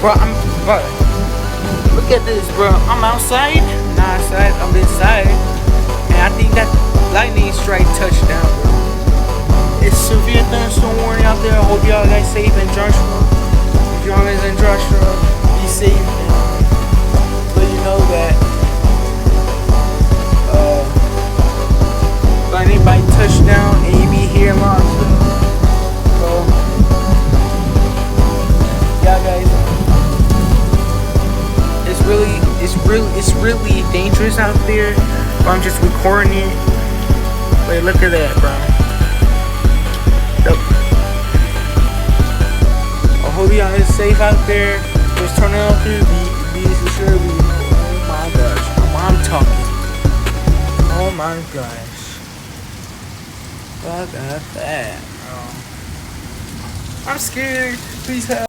Bro, look at this, bro. I'm outside. Not outside. I'm inside. And I think that lightning strike touchdown, bro. It's severe thunderstorm warning out there. I hope y'all guys safe in Joshua. If y'all guys in Joshua, be safe. And let you know that lightning by touchdown and you be here long. So yeah, guys. It's really dangerous out there. But I'm just recording it. Wait, look at that, bro. I hope y'all is safe out there. Just turn it off here. Be sure. Oh my gosh, I'm talking. Oh my gosh. Look at that, bro. I'm scared. Please help.